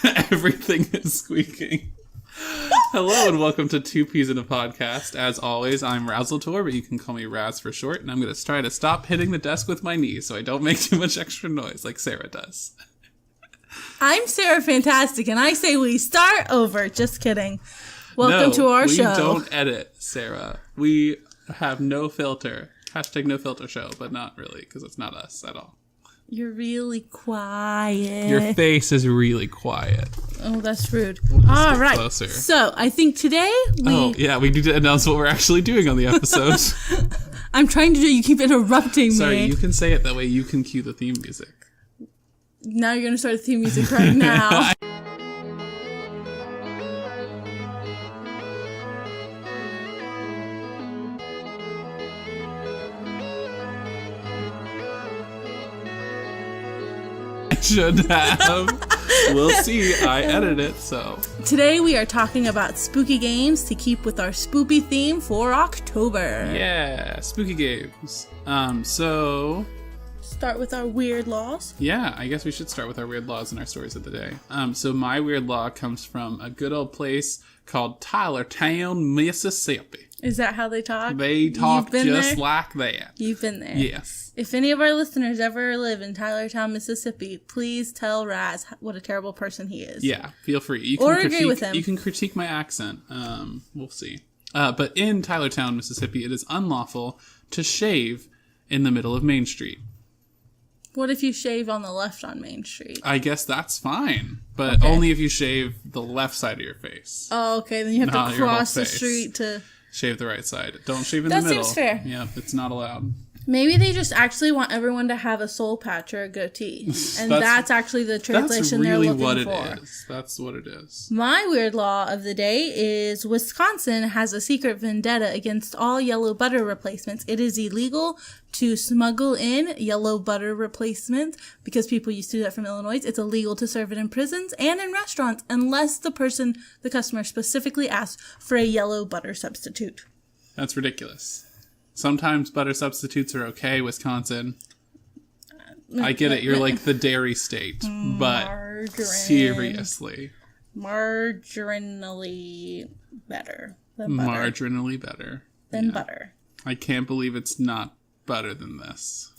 Everything is squeaking. Hello and welcome to Two Peas in a Podcast. As always, I'm Razultor, but you can call me Raz for short, and I'm going to try to stop hitting the desk with my knees so I don't make too much extra noise like Sarah does. I'm Sarah Fantastic, and I say we start over. Just kidding. Welcome to our show. We don't edit, Sarah. We have no filter. Hashtag no filter show, but not really, because it's not us at all. You're really quiet. Your face is really quiet. Oh, that's rude. We'll all right. Closer. So, I think today we need to announce what we're actually doing on the episode. I'm trying to do. You keep interrupting me. Sorry, you can say it. That way you can cue the theme music. Now you're going to start the theme music right now. Should have. We'll see. I edit it, so. Today we are talking about spooky games to keep with our spoopy theme for October. Yeah, spooky games. So. Start with our weird laws. Yeah, I guess we should start with our weird laws and our stories of the day. So my weird law comes from a good old place called Tylertown, Mississippi. Is that how they talk? They talk just like that. You've been there. Yes. If any of our listeners ever live in Tylertown, Mississippi, please tell Raz what a terrible person he is. Yeah, feel free. You can agree with him. You can critique my accent. We'll see. But in Tylertown, Mississippi, it is unlawful to shave in the middle of Main Street. What if you shave on the left on Main Street? I guess that's fine, but only if you shave the left side of your face. Oh, okay. Then you have to cross the street to... Shave the right side. Don't shave in the middle. That seems fair. Yeah, it's not allowed. Maybe they just actually want everyone to have a soul patch or a goatee. And that's actually the translation they're looking for. That's really what it is. That's what it is. My weird law of the day is Wisconsin has a secret vendetta against all yellow butter replacements. It is illegal to smuggle in yellow butter replacements because people used to do that from Illinois. It's illegal to serve it in prisons and in restaurants unless the customer specifically asks for a yellow butter substitute. That's ridiculous. Sometimes butter substitutes are okay, Wisconsin. I get it. You're like the dairy state. But seriously. Marginally better than butter. Marginally better. Than butter. I can't believe it's not better than this.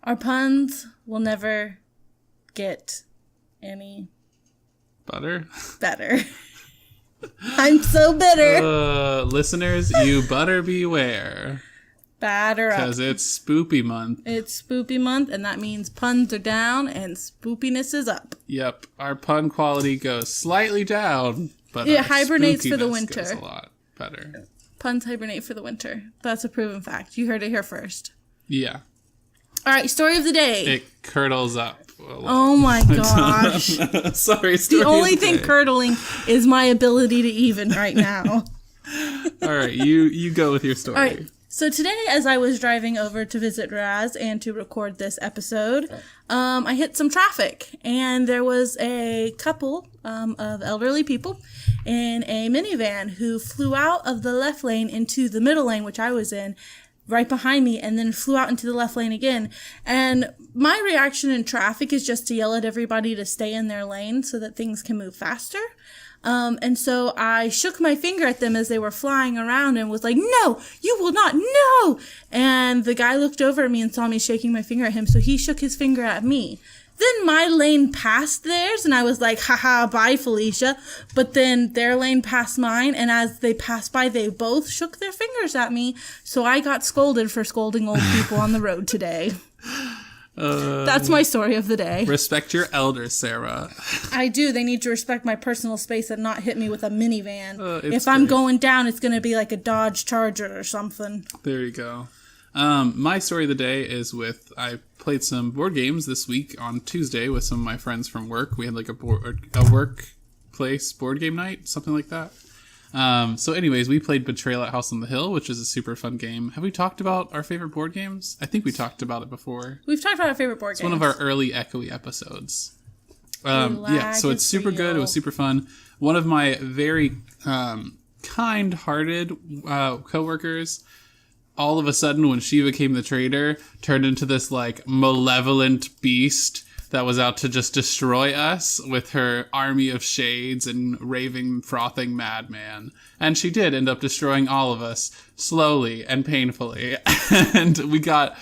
Our puns will never get any... Better. I'm so bitter. Listeners, you better beware. Batter up. Because it's spoopy month. It's spoopy month, and that means puns are down and spoopiness is up. Yep. Our pun quality goes slightly down, but it hibernates for the winter. Goes a lot better. Puns hibernate for the winter. That's a proven fact. You heard it here first. Yeah. All right, story of the day. It curdles up. Oh my gosh. Sorry, the only thing curdling is my ability to even right now. All right, you go with your story. All right. So today, as I was driving over to visit Raz and to record this episode, I hit some traffic, and there was a couple of elderly people in a minivan who flew out of the left lane into the middle lane, which I was in, right behind me, and then flew out into the left lane again. And my reaction in traffic is just to yell at everybody to stay in their lane so that things can move faster. And so I shook my finger at them as they were flying around and was like, "No, you will not, no!" And the guy looked over at me and saw me shaking my finger at him, so he shook his finger at me. Then my lane passed theirs, and I was like, haha, bye, Felicia. But then their lane passed mine, and as they passed by, they both shook their fingers at me. So I got scolded for scolding old people on the road today. That's my story of the day. Respect your elders, Sarah. I do. They need to respect my personal space and not hit me with a minivan. If I'm going down, it's going to be like a Dodge Charger or something. There you go. My story of the day is I played some board games this week on Tuesday with some of my friends from work. We had like a workplace board game night, something like that. So anyways, we played Betrayal at House on the Hill, which is a super fun game. Have we talked about our favorite board games? I think we talked about it before. We've talked about our favorite board games. It's one of our early echoey episodes. So it's super good. It was super fun. One of my very kind-hearted coworkers, all of a sudden when she became the trader, turned into this like malevolent beast that was out to just destroy us with her army of shades and raving, frothing madman. And she did end up destroying all of us slowly and painfully. And we got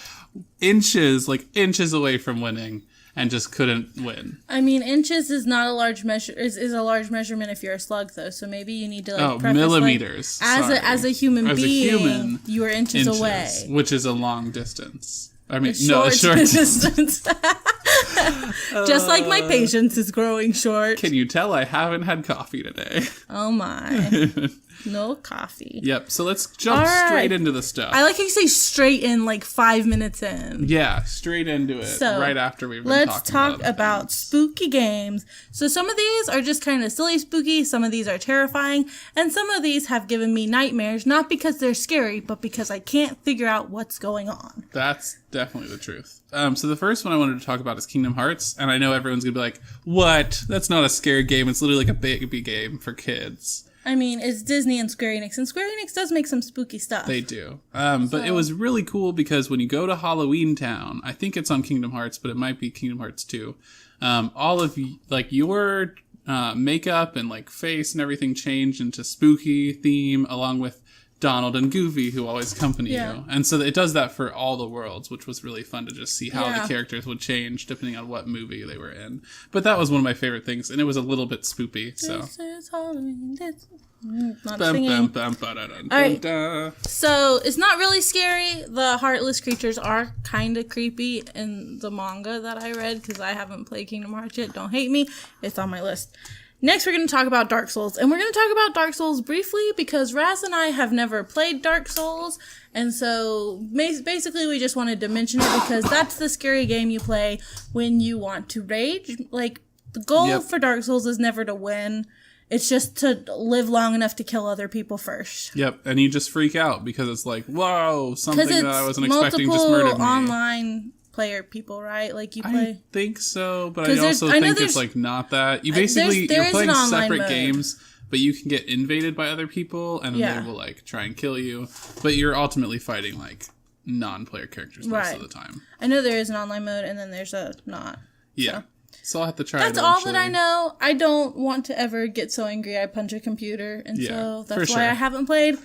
inches away from winning and just couldn't win. I mean, inches is not a large measure. Is a large measurement if you're a slug, though. So maybe you need to preface, millimeters. As a human being, you are inches away, which is a long distance. I mean, a short distance. Just like my patience is growing short. Can you tell I haven't had coffee today? Oh my. No coffee. Yep, so let's jump straight into the stuff. I like how you say straight in, 5 minutes in. Yeah, straight into it, so, right after we've been let's talk about spooky games. So some of these are just kind of silly spooky, some of these are terrifying, and some of these have given me nightmares, not because they're scary, but because I can't figure out what's going on. That's definitely the truth. So the first one I wanted to talk about is Kingdom Hearts, and I know everyone's going to be like, what? That's not a scary game, it's literally like a baby game for kids. I mean, it's Disney and Square Enix, and Square Enix does make some spooky stuff. They do. But it was really cool because when you go to Halloween Town, I think it's on Kingdom Hearts, but it might be Kingdom Hearts 2, all of your makeup and face and everything changed into spooky theme, along with Donald and Goofy, who always accompany you. And so it does that for all the worlds, which was really fun to just see how the characters would change depending on what movie they were in. But that was one of my favorite things, and it was a little bit spoopy. So. This is Halloween. Not singing. Alright, so it's not really scary. The heartless creatures are kind of creepy in the manga that I read, because I haven't played Kingdom Hearts yet. Don't hate me. It's on my list. Next, we're going to talk about Dark Souls, and we're going to talk about Dark Souls briefly because Raz and I have never played Dark Souls, and so basically we just wanted to mention it because that's the scary game you play when you want to rage. The goal for Dark Souls is never to win. It's just to live long enough to kill other people first. Yep, and you just freak out because it's whoa, something that I wasn't expecting just murdered me. Online player people, right? You play. I think so, but I also think it's not that. You basically you're playing separate games, but you can get invaded by other people, and then they will try and kill you. But you're ultimately fighting non-player characters most of the time. I know there is an online mode, and then there's a not. Yeah. So I'll have to try. That's all that I know. I don't want to ever get so angry I punch a computer, and so that's why I haven't played.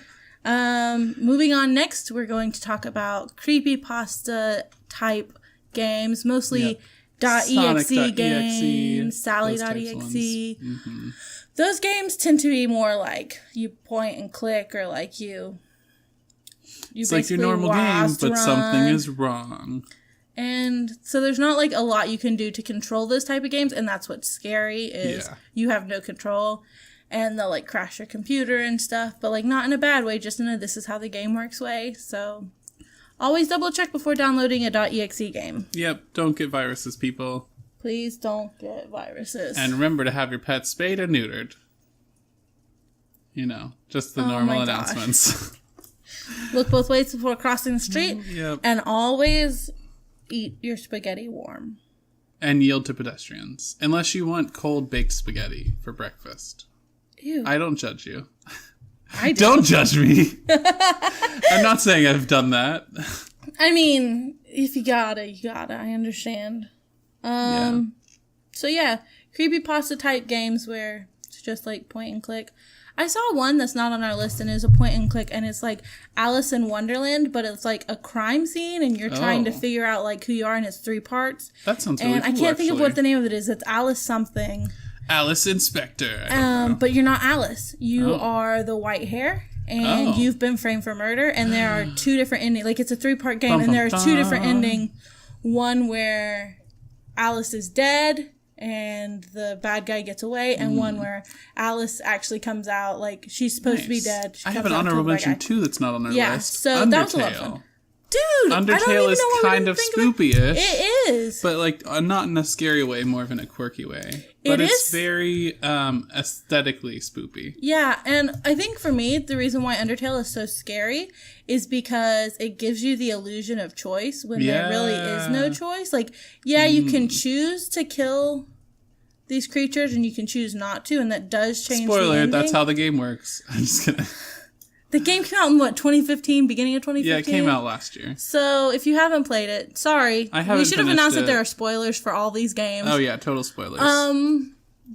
Moving on, next we're going to talk about creepypasta type games, mostly .exe games, Sally.exe. Mm-hmm. Those games tend to be more you point and click, or you it's like your normal game, but something is wrong. And so there's not a lot you can do to control those type of games, and that's what's scary is you have no control, and they'll crash your computer and stuff, but not in a bad way, just in a this is how the game works way. So always double check before downloading a .exe game. Yep, don't get viruses, people. Please don't get viruses. And remember to have your pet spayed or neutered. Just the normal announcements. Look both ways before crossing the street. Yep. And always eat your spaghetti warm. And yield to pedestrians. Unless you want cold baked spaghetti for breakfast. Ew. I don't judge you. I do. Don't judge me. I'm not saying I've done that. I mean, if you gotta, you gotta. I understand. So yeah, creepypasta type games where it's just point and click. I saw one that's not on our list and is a point and click, and it's Alice in Wonderland, but it's a crime scene, and you're trying to figure out who you are, and it's 3 parts. That sounds really cool, I can't think of what the name of it is. It's Alice something. Alice Inspector. But you're not Alice. You are the white hair, and you've been framed for murder, and there are 2 different endings. It's a 3-part game, and there are 2 different endings. One where Alice is dead, and the bad guy gets away, and one where Alice actually comes out, she's supposed to be dead. I have an honorable mention, too, that's not on our list. Yeah, so that was a lot of fun. Dude, Undertale is kind of spoopy-ish. It is. But, not in a scary way, more of in a quirky way. But it's very aesthetically spoopy. Yeah, and I think for me, the reason why Undertale is so scary is because it gives you the illusion of choice when there really is no choice. You can choose to kill these creatures and you can choose not to, and that does change the ending. That's how the game works. I'm just kidding. The game came out in, what, 2015? Beginning of 2015? Yeah, it came out last year. So, if you haven't played it, sorry. I haven't We should have finished announced it. that there are spoilers for all these games. Oh, yeah, total spoilers.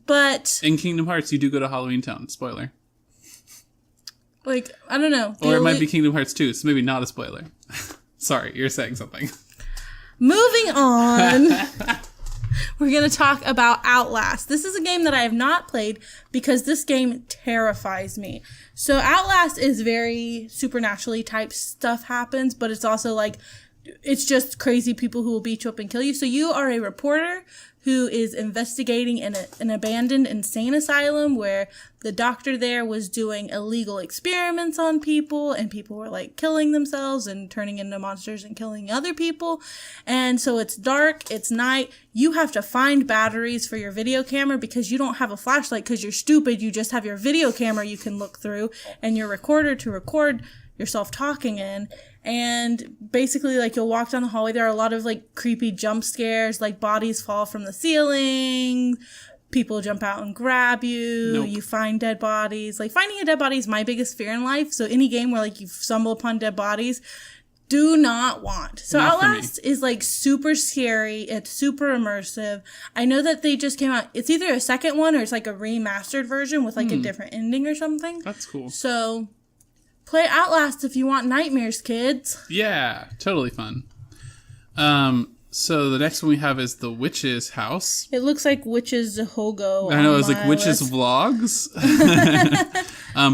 But, In Kingdom Hearts, you do go to Halloween Town. Spoiler. like, I don't know. Or it might be Kingdom Hearts 2, so maybe not a spoiler. Sorry, you're saying something. Moving on. We're going to talk about Outlast. This is a game that I have not played because this game terrifies me. So Outlast is very supernaturally type stuff happens, but it's also like, it's just crazy people who will beat you up and kill you. So you are a reporter who is investigating an abandoned insane asylum where the doctor there was doing illegal experiments on people and people were like killing themselves and turning into monsters and killing other people. And so it's dark, it's night. You have to find batteries for your video camera because you don't have a flashlight because you're stupid. You just have your video camera you can look through and your recorder to record yourself talking in. And basically, like, you'll walk down the hallway. There are a lot of, like, creepy jump scares. Like, bodies fall from the ceiling. People jump out and grab you. Nope. You find dead bodies. Like, finding a dead body is my biggest fear in life. So any game where, like, you stumble upon dead bodies, do not want. So Not for me. Outlast is, like, super scary. It's super immersive. I know that they just came out. It's either a second one or it's, like, a remastered version with, like, a different ending or something. That's cool. So play Outlast if you want nightmares, kids. Yeah, totally fun. So the next one we have is The Witch's House. It looks like Witch's Hogo. I know, it's like Witch's list. Vlogs.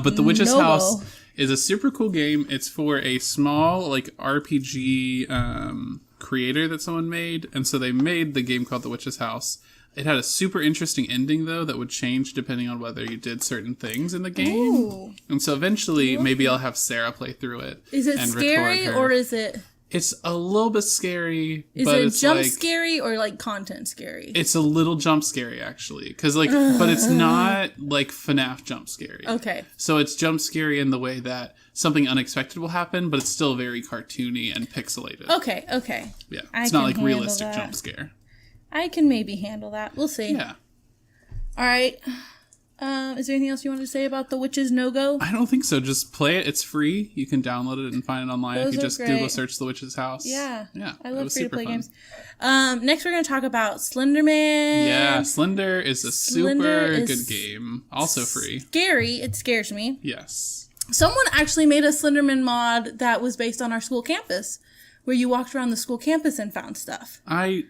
But The Witch's Nobo. House is a super cool game. It's for a small, like, RPG creator that someone made. And so they made the game called The Witch's House. It had a super interesting ending, though, that would change depending on whether you did certain things in the game. Ooh. And so eventually, maybe I'll have Sarah play through it. Is it and scary record her. or is it... It's a little bit scary, Is but it it's jump like, scary or like content scary? It's a little jump scary, actually. Because, like, but it's not like FNAF jump scary. Okay. So it's jump scary in the way that something unexpected will happen, but it's still very cartoony and pixelated. Okay. Yeah. I It's not can like handle realistic that. jump scare. I can maybe handle that. We'll see. Yeah. All right. Is there anything else you want to say about The Witch's No-Go? I don't think so. Just play it. It's free. You can download it and find it online Those if you are just great. Google search The Witch's House. Yeah. I it love was free-to-play super fun. games. Next, we're going to talk about Slender Man. Yeah, Slender is a Slender super is good game. Also free. Scary. It scares me. Yes. Someone actually made a Slenderman mod that was based on our school campus, where you walked around the school campus and found stuff. I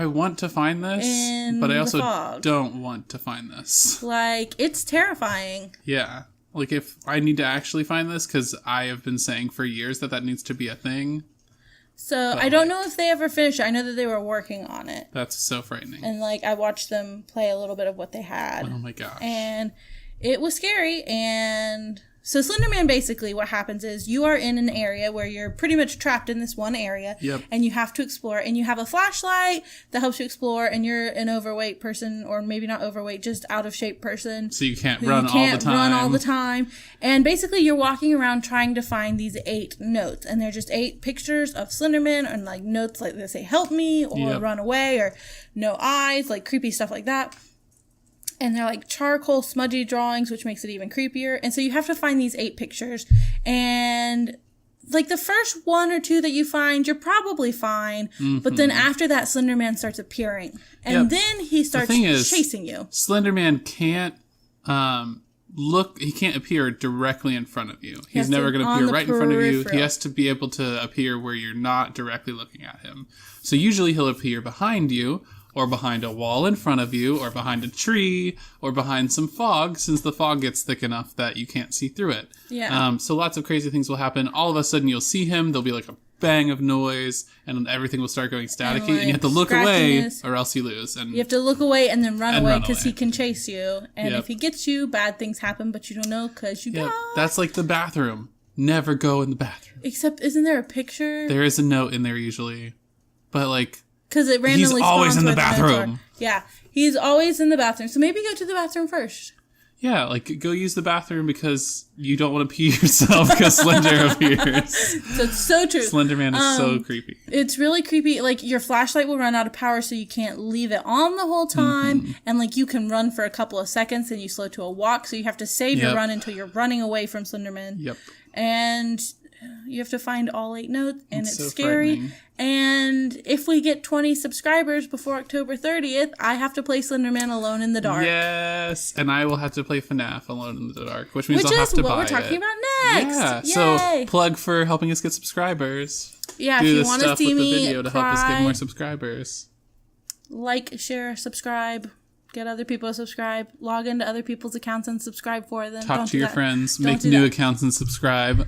want to find this, In but I the also fog. don't want to find this. Like, it's terrifying. Yeah. Like, if I need to actually find this, because I have been saying for years that needs to be a thing. So, I don't know if they ever finished it. I know that they were working on it. That's so frightening. And, like, I watched them play a little bit of what they had. Oh my gosh. And it was scary. And so Slender Man, basically what happens is you are in an area where you're pretty much trapped in this one area. Yep. And you have to explore. And you have a flashlight that helps you explore. And you're an overweight person, or maybe not overweight, just out of shape person. So you can't who run all the time. run all the time. And basically you're walking around trying to find these 8 notes. And they're just 8 pictures of Slenderman, and like notes like they say help me or Yep. run away or no eyes, like creepy stuff like that. And they're like charcoal smudgy drawings, which makes it even creepier. And so you have to find these 8 pictures. And like the first 1 or 2 that you find, you're probably fine. Mm-hmm. But then after that, Slender Man starts appearing. And Yep. then he starts thing is, chasing you. Slender Man can't he can't appear directly in front of you. He's has to- never going to on appear the right in front of you. He peripheral. has to be able to appear where you're not directly looking at him. So usually he'll appear behind you, or behind a wall in front of you, or behind a tree, or behind some fog, since the fog gets thick enough that you can't see through it. Yeah. So lots of crazy things will happen. All of a sudden you'll see him, there'll be like a bang of noise, and everything will start going staticky, and, like, you have to look away, scratchiness. or else you lose. And You have to look away and then run And away run because away. he can chase you. And Yep. if he gets you, bad things happen, but you don't know because you yeah, die. that's like the bathroom. Never go in the bathroom. Except, isn't there a picture? There is a note in there usually, but like, Because it randomly He's always spawns in the where notes are. bathroom. Yeah, he's always in the bathroom. So maybe go to the bathroom first. Yeah, like, go use the bathroom because you don't want to pee yourself because Slender appears. That's so true. Slender Man is so creepy. It's really creepy. Like, your flashlight will run out of power, so you can't leave it on the whole time. And, like, you can run for a couple of seconds, and you slow to a walk, so you have to save your run until you're running away from Slender Man. Yep. And you have to find all 8 notes, and it's so scary. And if we get 20 subscribers before October 30th, I have to play Slender Man Alone in the Dark. Yes, and I will have to play FNAF Alone in the Dark, which means I'll have to buy it. Which is what we're talking about next. Yeah, Yay. so plug for helping us get subscribers. Yeah, Do if you this want to stuff see with the me video to help us get more subscribers. Like, share, subscribe. Get other people to subscribe. Log into other people's accounts and subscribe for them. Talk to your friends. Make new accounts and subscribe.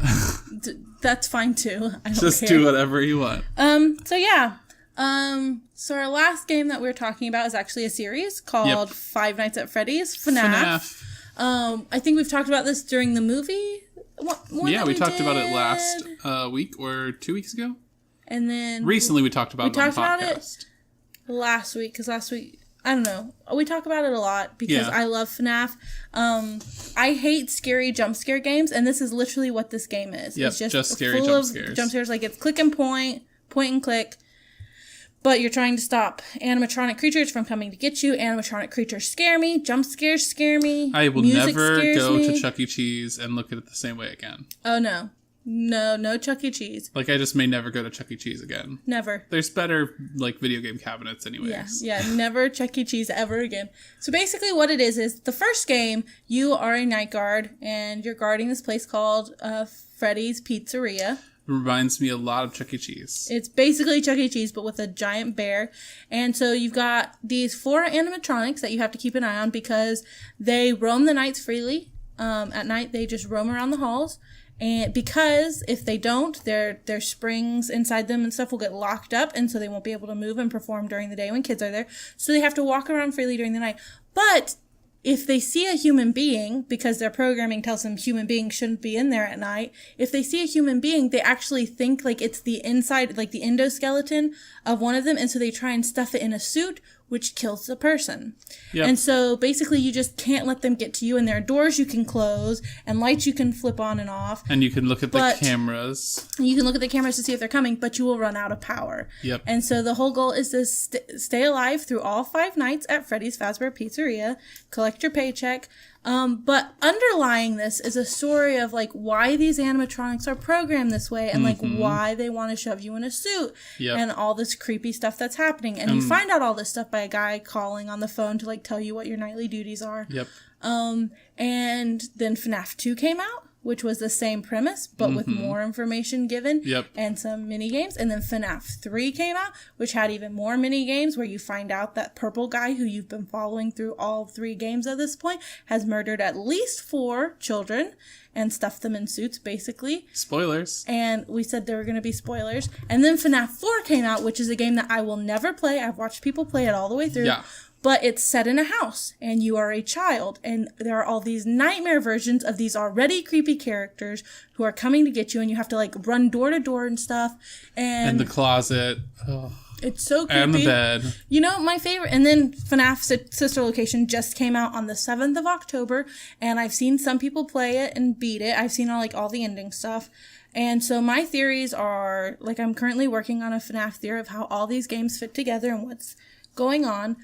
That's fine too. I don't Just care. do whatever you want. So yeah. So our last game that we're talking about is actually a series called Five Nights at Freddy's FNAF. I think we've talked about this during the movie. We talked about it last week or 2 weeks ago. And then recently we talked about it on the podcast. Last week, because last week, I don't know. We talk about it a lot because I love FNAF. I hate scary jump scare games, and this is literally what this game is. Yep, it's just scary full jump of scares. Jump scares, like it's click and point and click. But you're trying to stop animatronic creatures from coming to get you. Animatronic creatures scare me. Jump scares scare me. I will Music never go me. to Chuck E. Cheese and look at it the same way again. Oh, no. No Chuck E. Cheese. Like, I just may never go to Chuck E. Cheese again. Never. There's better, like, video game cabinets anyways. Yeah, never Chuck E. Cheese ever again. So basically what it is the first game, you are a night guard, and you're guarding this place called Freddys Pizzeria. Reminds me a lot of Chuck E. Cheese. It's basically Chuck E. Cheese, but with a giant bear. And so you've got these 4 animatronics that you have to keep an eye on because they roam the nights freely. At night, they just roam around the halls. And because if they don't, their springs inside them and stuff will get locked up, and so they won't be able to move and perform during the day when kids are there. So they have to walk around freely during the night. But if they see a human being, because their programming tells them human beings shouldn't be in there at night, if they see a human being, they actually think like it's the inside, like the endoskeleton of one of them, and so they try and stuff it in a suit, which kills the person. Yep. And so basically you just can't let them get to you, and there are doors you can close and lights you can flip on and off. And you can look at the cameras. You can look at the cameras to see if they're coming, but you will run out of power. Yep. And so the whole goal is to stay alive through all 5 nights at Freddys Pizzeria, collect your paycheck. But underlying this is a story of like why these animatronics are programmed this way and like why they want to shove you in a suit and all this creepy stuff that's happening. And you find out all this stuff by a guy calling on the phone to like tell you what your nightly duties are. Yep. And then FNAF 2 came out, which was the same premise, but with more information given and some mini games. And then FNAF 3 came out, which had even more mini games where you find out that purple guy who you've been following through all 3 games at this point has murdered at least 4 children and stuffed them in suits, basically. Spoilers. And we said there were going to be spoilers. And then FNAF 4 came out, which is a game that I will never play. I've watched people play it all the way through. Yeah. But it's set in a house, and you are a child, and there are all these nightmare versions of these already creepy characters who are coming to get you, and you have to, like, run door to door and stuff. And the closet. Oh. It's so creepy. And the bed. You know, my favorite, and then FNAF's sister location just came out on the 7th of October, and I've seen some people play it and beat it. I've seen all the ending stuff. And so my theories are, like, I'm currently working on a FNAF theory of how all these games fit together and what's going on.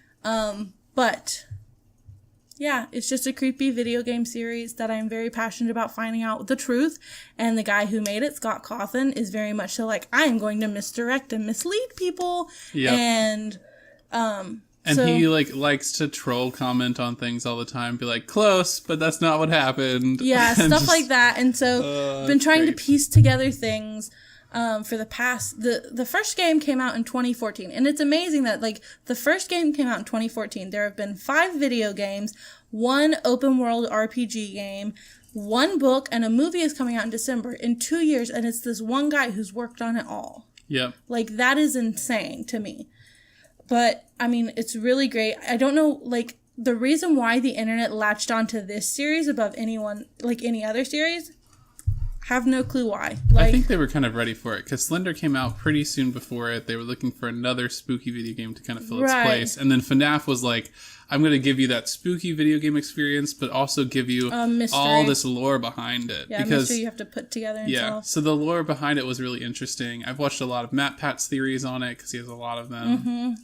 But yeah, it's just a creepy video game series that I'm very passionate about finding out the truth. And the guy who made it, Scott Cawthon, is very much so like, I am going to misdirect and mislead people. Yep. And he likes to troll comment on things all the time, be like, close, but that's not what happened. Yeah, stuff like that. And so I've been trying to piece together things. For the past, the first game came out in 2014, and it's amazing that, like, the first game came out in 2014. There have been 5 video games, 1 open world RPG game, 1 book, and a movie is coming out in December in 2 years, and it's this one guy who's worked on it all. Yep. Like, that is insane to me. But, I mean, it's really great. I don't know, like, the reason why the internet latched onto this series above anyone, like, any other series, have no clue why. I think they were kind of ready for it because Slender came out pretty soon before it. They were looking for another spooky video game to kind of fill its place. And then FNAF was like, I'm going to give you that spooky video game experience, but also give you all this lore behind it. Yeah, because mystery you have to put together and solve. So the lore behind it was really interesting. I've watched a lot of Matt Pat's theories on it, because he has a lot of them.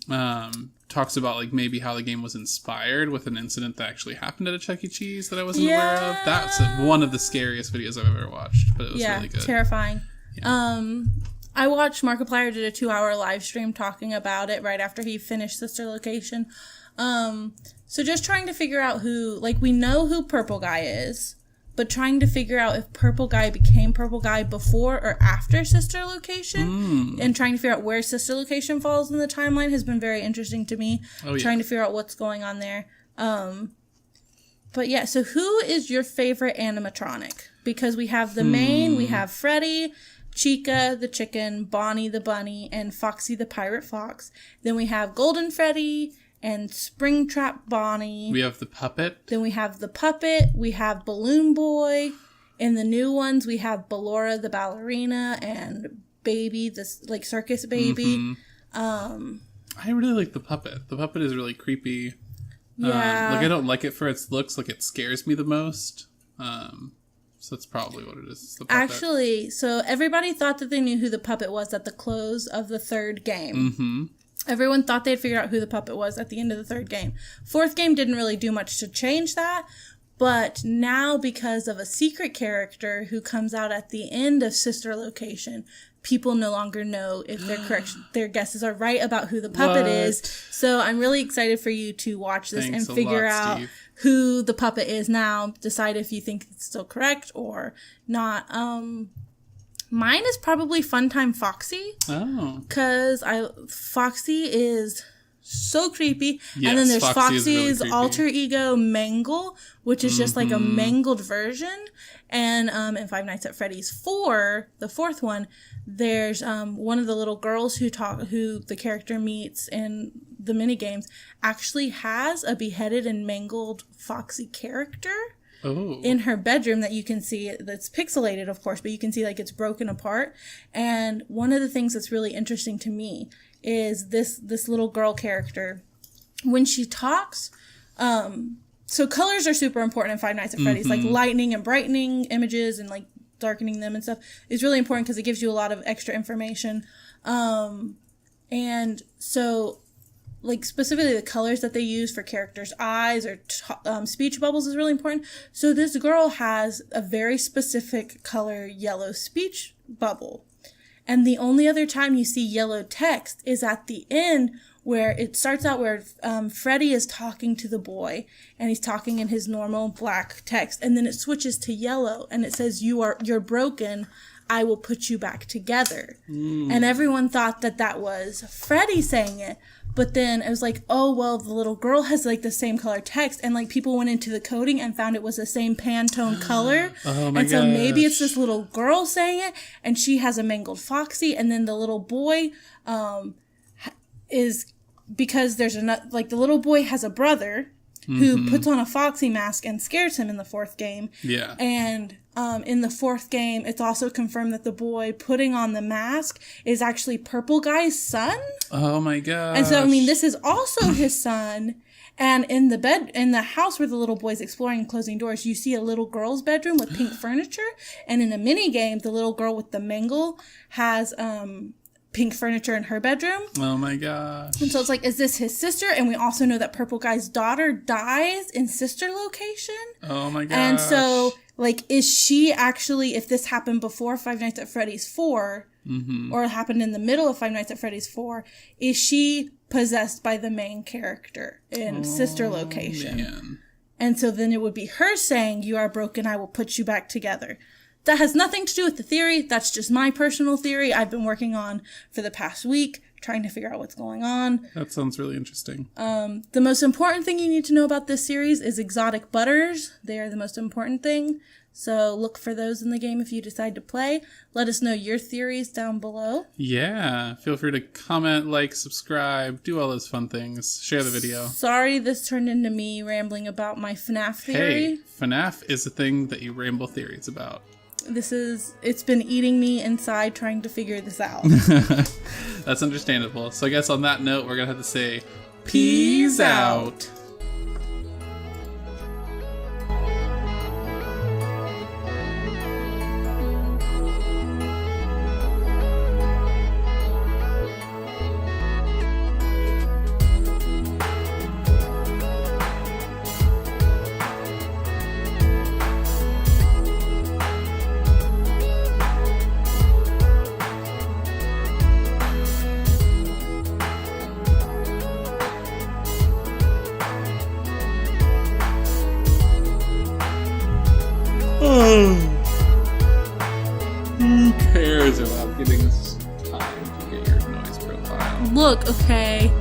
Talks about like maybe how the game was inspired with an incident that actually happened at a Chuck E. Cheese that I wasn't aware of. That's one of the scariest videos I've ever watched, but it was really good. Terrifying. Yeah. I watched Markiplier did a 2-hour live stream talking about it right after he finished Sister Location. So just trying to figure out who, like, we know who Purple Guy is, but trying to figure out if Purple Guy became Purple Guy before or after Sister Location, and trying to figure out where Sister Location falls in the timeline has been very interesting to me. Trying to figure out what's going on there. But yeah, so who is your favorite animatronic? Because we have the main, we have Freddy, Chica the chicken, Bonnie the bunny, and Foxy the pirate fox. Then we have Golden Freddy and Springtrap Bonnie. We have the puppet. Then we have the puppet. We have Balloon Boy. In the new ones, we have Ballora the ballerina and Baby, this like circus baby. I really like the puppet. The puppet is really creepy. Yeah. Like I don't like it for its looks. Like it scares me the most. So that's probably what it is. It's the puppet. Actually, so everybody thought that they knew who the puppet was at the close of the third game. Everyone thought they'd figure out who the puppet was at the end of the third game. Fourth game didn't really do much to change that. But now, because of a secret character who comes out at the end of Sister Location, people no longer know if their guesses are right about who the puppet is. So I'm really excited for you to watch this and figure out who the puppet is now. Decide if you think it's still correct or not. Mine is probably Funtime Foxy. Oh. Because Foxy is so creepy. Yes, and then there's Foxy's really alter ego Mangle, which is just like a mangled version. And in Five Nights at Freddy's 4, the fourth one, there's one of the little girls who the character meets in the minigames actually has a beheaded and mangled Foxy character. Oh. In her bedroom that you can see. That's pixelated, of course, but you can see like it's broken apart. And one of the things that's really interesting to me is this little girl character. When she talks, so colors are super important in Five Nights at Freddy's. Like lightening and brightening images and like darkening them and stuff is really important because it gives you a lot of extra information. And so like specifically the colors that they use for characters' eyes or speech bubbles is really important. So this girl has a very specific color yellow speech bubble. And the only other time you see yellow text is at the end where it starts out where Freddy is talking to the boy and he's talking in his normal black text. And then it switches to yellow and it says, you're broken. I will put you back together. And everyone thought that was Freddy saying it. But then it was like, oh, well, the little girl has like the same color text. And like people went into the coding and found it was the same Pantone color. Oh my and so maybe it's this little girl saying it and she has a mangled Foxy. And then the little boy is, because there's like the little boy has a brother who puts on a Foxy mask and scares him in the fourth game. Yeah. And in the fourth game, it's also confirmed that the boy putting on the mask is actually Purple Guy's son. Oh my gosh. And so, I mean, this is also his son. And in the house where the little boy's exploring and closing doors, you see a little girl's bedroom with pink furniture. And in a mini game, the little girl with the mangle has pink furniture in her bedroom. Oh my gosh. And so it's like, is this his sister? And we also know that Purple Guy's daughter dies in Sister Location. Oh my gosh. And so, like, is she actually, if this happened before Five Nights at Freddy's 4, or it happened in the middle of Five Nights at Freddy's 4, is she possessed by the main character in Sister Location? Man. And so then it would be her saying, you are broken, I will put you back together. That has nothing to do with the theory. That's just my personal theory I've been working on for the past week, trying to figure out what's going on. That sounds really interesting. The most important thing you need to know about this series is exotic butters. They are the most important thing. So look for those in the game if you decide to play. Let us know your theories down below. Yeah. Feel free to comment, like, subscribe, do all those fun things. Share the video. Sorry this turned into me rambling about my FNAF theory. Hey, FNAF is a thing that you ramble theories about. It's been eating me inside trying to figure this out. That's understandable. So I guess on that note, we're going to have to say, peace out. Who cares about getting this time to get your noise profile? Look, okay.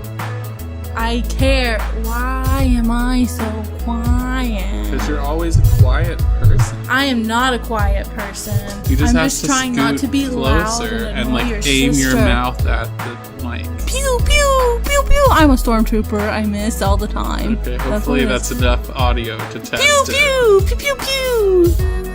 I care. Why am I so quiet? Because you're always a quiet person. I am not a quiet person. You just I'm have just to trying not to be loud closer and like your aim sister. your mouth at the mic. Pew pew pew pew. I'm a stormtrooper. I miss all the time. Okay, hopefully that's enough audio to test Pew it. pew pew pew pew.